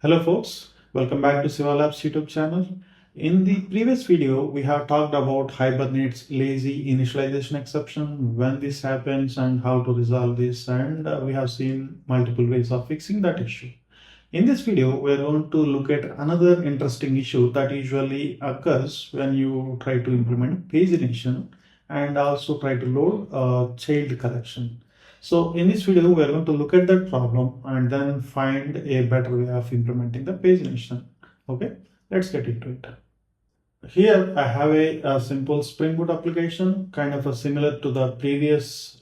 Hello folks, welcome back to SivaLabs YouTube channel. In the previous video, we have talked about Hibernate's lazy initialization exception, when this happens and how to resolve this, and we have seen multiple ways of fixing that issue. In this video, we are going to look at another interesting issue that usually occurs when you try to implement pagination and also try to load a child collection. So in this video, we are going to look at that problem and then find a better way of implementing the pagination. Okay, let's get into it. Here I have a simple Spring Boot application, kind of similar to the previous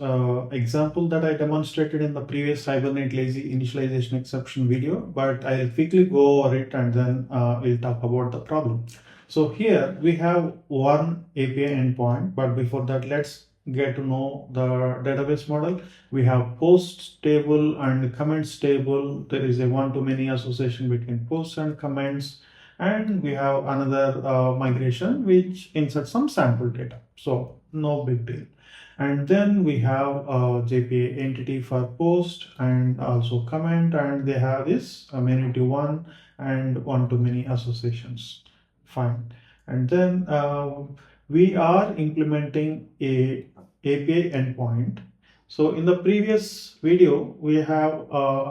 example that I demonstrated in the previous Hibernate lazy initialization exception video, but I'll quickly go over it and then we'll talk about the problem. So here we have one API endpoint, but before that, let's get to know the database model. We have posts table and comments table. There is a one-to-many association between posts and comments. And we have another migration which inserts some sample data. So no big deal. And then we have a JPA entity for post and also comment, and they have this many to one and one to many associations. Fine. And then we are implementing a API endpoint. So in the previous video, we have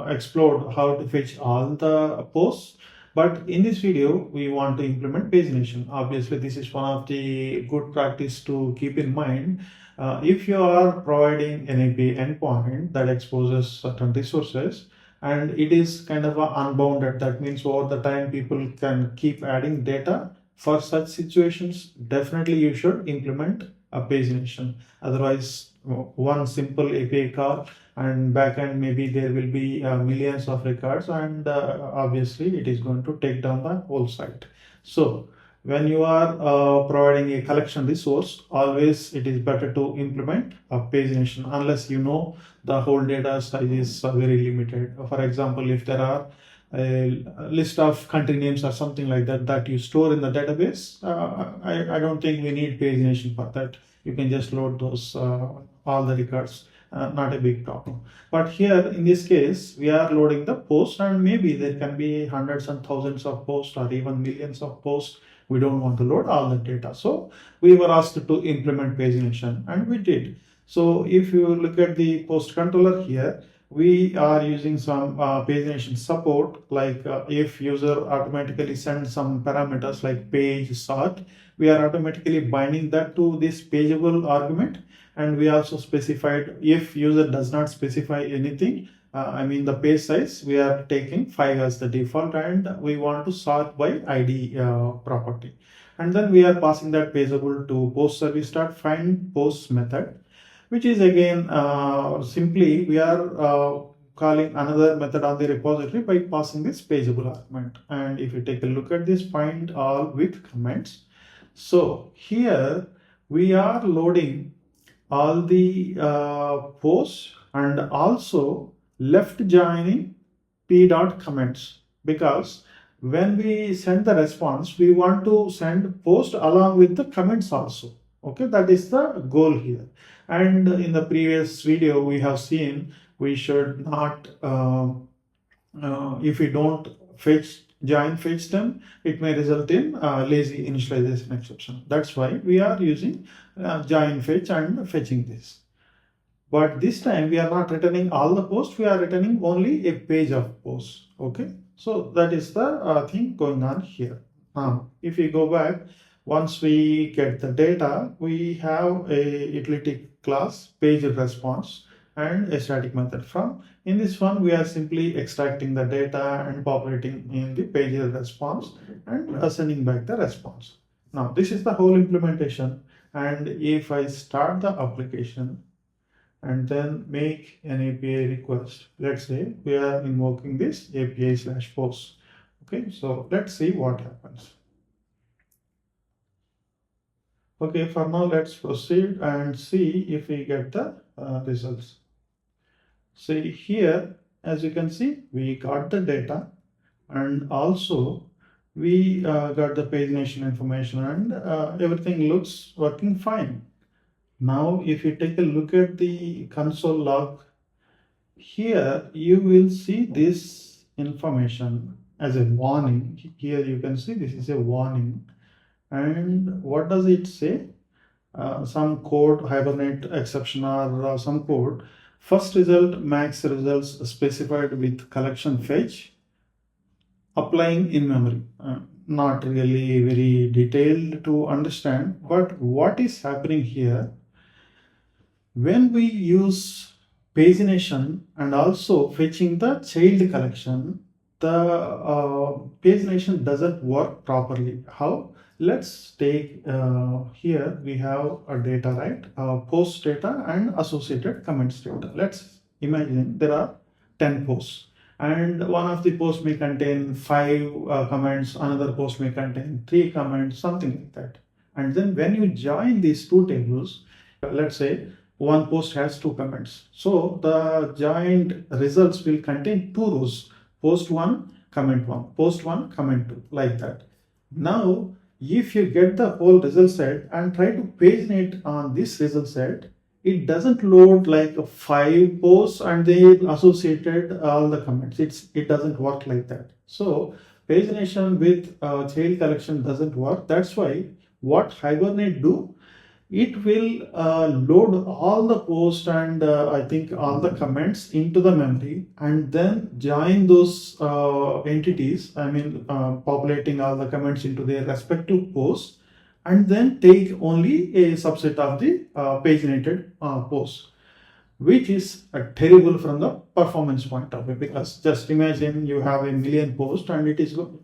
explored how to fetch all the posts. But in this video, we want to implement pagination. Obviously, this is one of the good practice to keep in mind. If you are providing an API endpoint that exposes certain resources and it is kind of unbounded, that means over the time people can keep adding data. For such situations, definitely you should implement a pagination. Otherwise, one simple API call and backend, maybe there will be millions of records, and obviously it is going to take down the whole site. So when you are providing a collection resource, always it is better to implement a pagination unless you know the whole data size is very limited. For example, if there are a list of country names or something like that that you store in the database, I don't think we need pagination for that. You can just load those all the records, not a big problem. But here in this case, we are loading the posts, and maybe there can be hundreds and thousands of posts or even millions of posts. We don't want to load all the data. So we were asked to implement pagination, and we did. So if you look at the post controller here, we are using some pagination support, like if user automatically sends some parameters like page sort, we are automatically binding that to this pageable argument. And we also specified if user does not specify anything, I mean the page size, we are taking 5 as the default, and we want to sort by ID property. And then we are passing that pageable to post service start find post method, which is again simply we are calling another method on the repository by passing this pageable argument. And if you take a look at this find all with comments, so here we are loading all the posts and also left joining p dot comments, because when we send the response, we want to send post along with the comments also. Okay, that is the goal here. And in the previous video, we have seen we should not, if we don't fetch them, it may result in lazy initialization exception. That's why we are using join fetch and fetching this. But this time we are not returning all the posts, we are returning only a page of posts. Okay, so that is the thing going on here. Now, if we go back, once we get the data, we have a utility class page response and a static method from. In this one, we are simply extracting the data and populating in the page response and sending back the response. Now, this is the whole implementation. And if I start the application and then make an API request, let's say we are invoking this API/post. Okay, so let's see what happens. Okay, for now, let's proceed and see if we get the results. See here, as you can see, we got the data and also we got the pagination information, and everything looks working fine. Now, if you take a look at the console log, here you will see this information. as a warning. Here you can see this is a warning. And what does it say? Some code, hibernate exception, or some code. First result, max results specified with collection fetch, applying in memory. Not really very detailed to understand, but what is happening here, when we use pagination and also fetching the child collection, the pagination doesn't work properly. How? Let's take here we have a data, right? Post data and associated comments data. Let's imagine there are 10 posts, and one of the posts may contain 5 comments, another post may contain 3 comments, something like that. And then when you join these two tables, let's say one post has 2 comments. So the joined results will contain 2 rows: post 1, comment 1, post 1, comment 2, like that. Now, if you get the whole result set and try to paginate on this result set, it doesn't load like 5 posts and then associated all the comments. It doesn't work like that. So pagination with child collection doesn't work. That's why what Hibernate do, it will load all the posts and I think all the comments into the memory, and then join those entities, I mean populating all the comments into their respective posts, and then take only a subset of the paginated posts, which is terrible from the performance point of view. Because just imagine you have a million posts and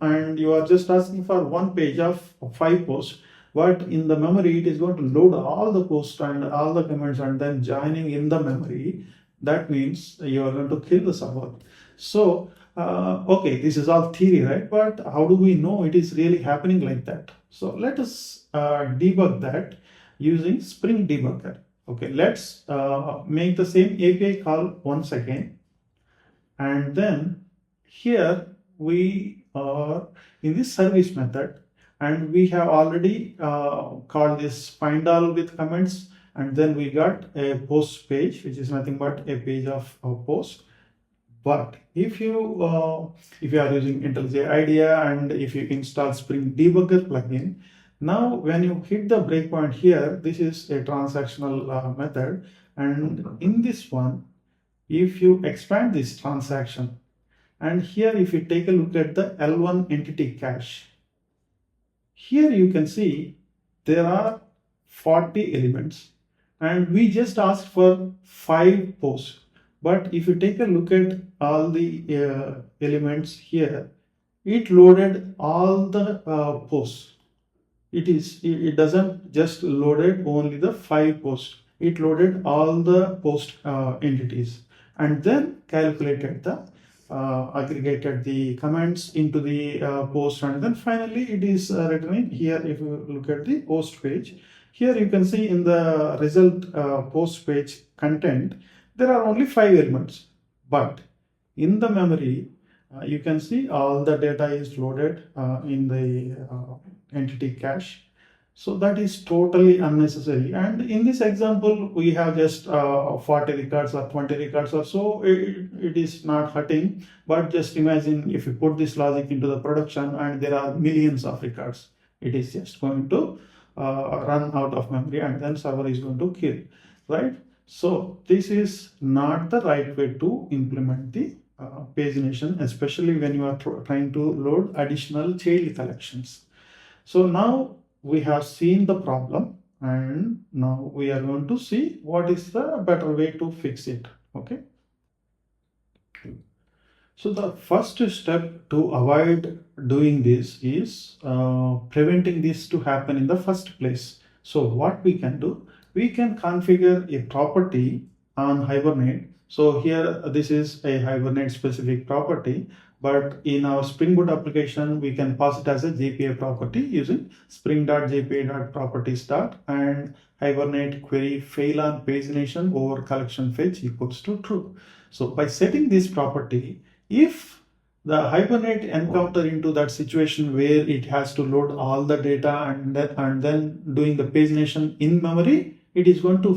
and you are just asking for one page of 5 posts, but in the memory it is going to load all the posts and all the comments and then joining in the memory. That means you are going to kill the server. So okay, this is all theory, right? But how do we know it is really happening like that? So let us debug that using Spring Debugger. Okay, let's make the same API call once again, and then here we are in this service method, and we have already called this find all with comments, and then we got a post page, which is nothing but a page of post. But if you are using intellijidea and if you install Spring Debugger plugin, now when you hit the breakpoint here, this is a transactional method, and in this one, if you expand this transaction, and here if you take a look at the L1 entity cache, here you can see there are 40 elements, and we just asked for 5 posts. But if you take a look at all the elements here, it loaded all the posts. It doesn't just loaded only the 5 posts. It loaded all the post entities, and then calculated the aggregated the comments into the post, and then finally it is returning here. If you look at the post page, here you can see in the result post page content, there are only 5 elements, but in the memory you can see all the data is loaded in the entity cache. So that is totally unnecessary. And in this example, we have just 40 records or 20 records or so. It is not hurting, but just imagine if you put this logic into the production and there are millions of records, it is just going to run out of memory, and then server is going to kill, right? So this is not the right way to implement the pagination, especially when you are trying to load additional child collections. So now we have seen the problem, and now we are going to see what is the better way to fix it. Okay. So the first step to avoid doing this is preventing this to happen in the first place. So what we can do, we can configure a property on Hibernate. So here this is a Hibernate specific property, but in our Spring Boot application, we can pass it as a JPA property using spring.jpa.properties and Hibernate query fail on pagination over collection fetch equals to true. So by setting this property, if the Hibernate encounter into that situation where it has to load all the data and then doing the pagination in memory, it is going to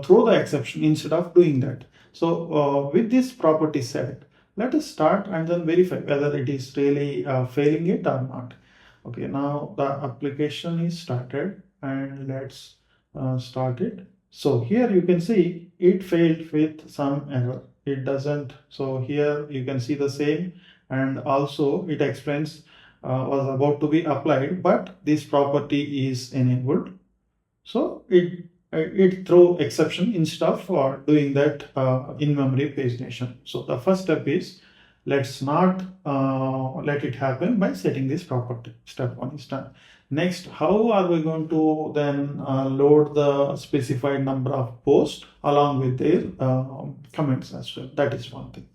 throw the exception instead of doing that. So with this property set, Let us start and then verify whether it is really failing it or not. Okay, now the application is started and let's start it. So here you can see it failed with some error. It doesn't. So here you can see the same, and also it explains was about to be applied, but this property is enabled. So it throw exception instead of doing that in-memory pagination. So the first step is let's not let it happen by setting this property. Step one is done. Next, how are we going to then load the specified number of posts along with their comments as well? That is one thing.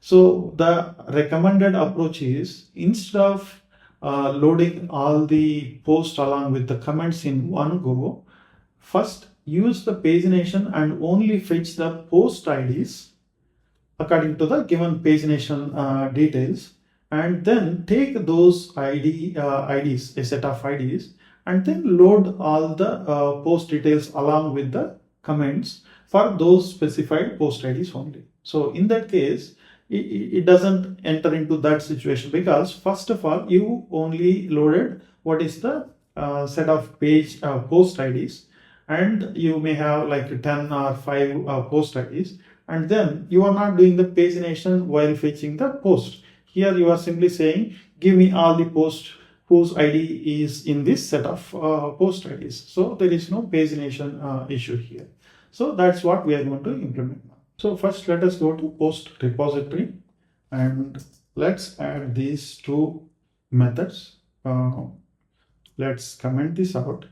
So the recommended approach is instead of loading all the posts along with the comments in one go, first use the pagination and only fetch the post IDs according to the given pagination details, and then take those IDs, a set of IDs, and then load all the post details along with the comments for those specified post IDs only. So in that case, it doesn't enter into that situation, because first of all you only loaded what is the set of page post IDs, and you may have like 10 or 5 post IDs, and then you are not doing the pagination while fetching the post. Here you are simply saying give me all the posts whose ID is in this set of post IDs. So there is no pagination issue here. So that's what we are going to implement now. So first let us go to post repository and let's add these two methods. Let's comment this out.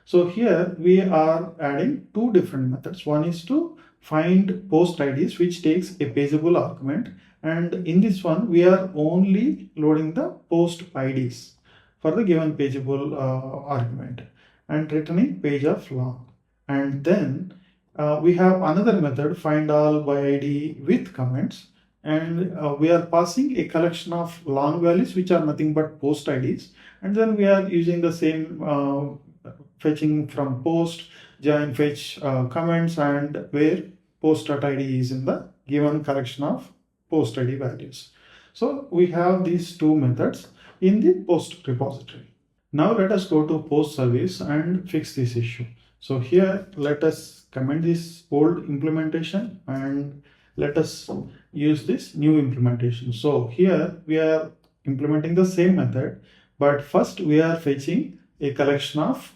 So here we are adding two different methods. One is to find post IDs, which takes a pageable argument, and in this one we are only loading the post IDs for the given pageable argument and returning page of long. And then we have another method, find all by ID with comments, and we are passing a collection of long values which are nothing but post IDs, and then we are using the same fetching from post, join fetch comments, and where post.id is in the given collection of post ID values. So we have these two methods in the post repository. Now let us go to post service and fix this issue. So here let us comment this old implementation and let us use this new implementation. So here we are implementing the same method, but first we are fetching a collection of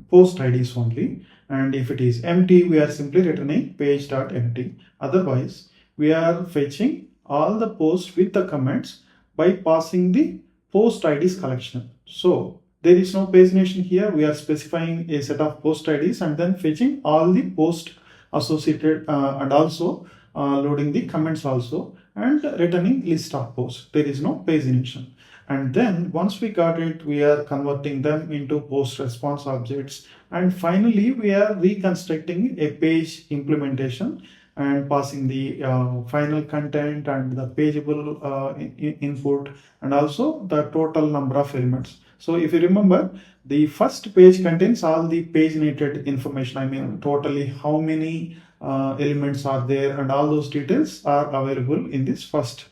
post IDs only, and if it is empty we are simply returning page.empty. Otherwise we are fetching all the posts with the comments by passing the post IDs collection. So there is no pagination here. We are specifying a set of post IDs and then fetching all the post associated and also loading the comments also and returning list of posts. There is no pagination. And then once we got it, we are converting them into post response objects, and finally we are reconstructing a page implementation and passing the final content and the pageable input and also the total number of elements. So if you remember, the first page contains all the paginated information. I mean totally how many elements are there, and all those details are available in this first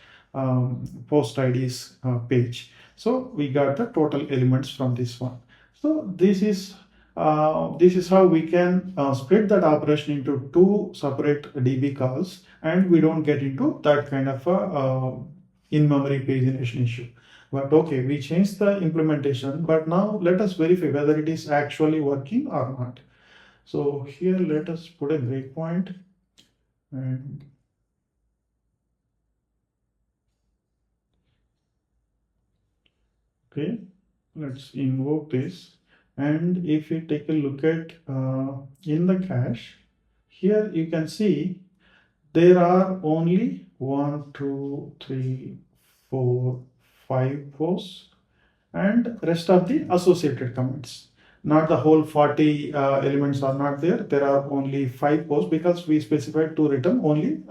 post IDs page. So we got the total elements from this one. So this is how we can split that operation into two separate DB calls, and we don't get into that kind of a in-memory pagination issue. But okay, we changed the implementation, but now let us verify whether it is actually working or not. So here let us put a breakpoint and okay, let's invoke this. And if you take a look at in the cache, here you can see there are only 1, 2, 3, 4, 5 posts and rest of the associated comments. Not the whole 40 elements are not there. There are only 5 posts because we specified to return only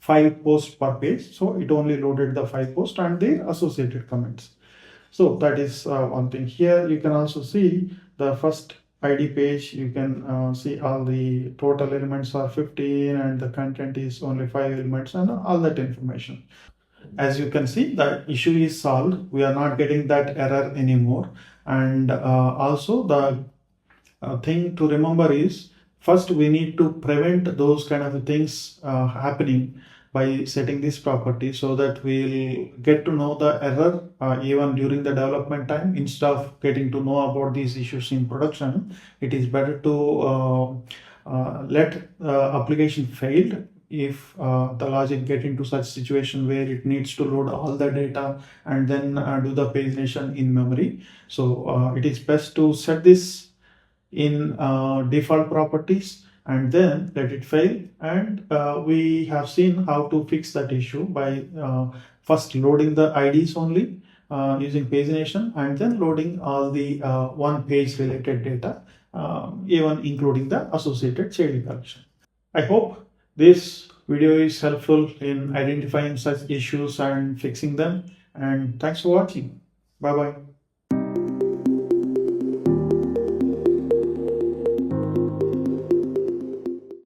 5 posts per page. So it only loaded the 5 posts and the associated comments. So that is one thing. Here you can also see the first ID page, you can see all the total elements are 15 and the content is only 5 elements and all that information. As you can see, the issue is solved. We are not getting that error anymore. And also the thing to remember is, first we need to prevent those kind of things happening by setting this property, so that we'll get to know the error even during the development time. Instead of getting to know about these issues in production, it is better to let application failed if the logic get into such situation where it needs to load all the data and then do the pagination in memory. So it is best to set this in default properties and then let it fail. And we have seen how to fix that issue by first loading the IDs only using pagination, and then loading all the one page related data, even including the associated child collection. I hope this video is helpful in identifying such issues and fixing them. And thanks for watching. Bye bye.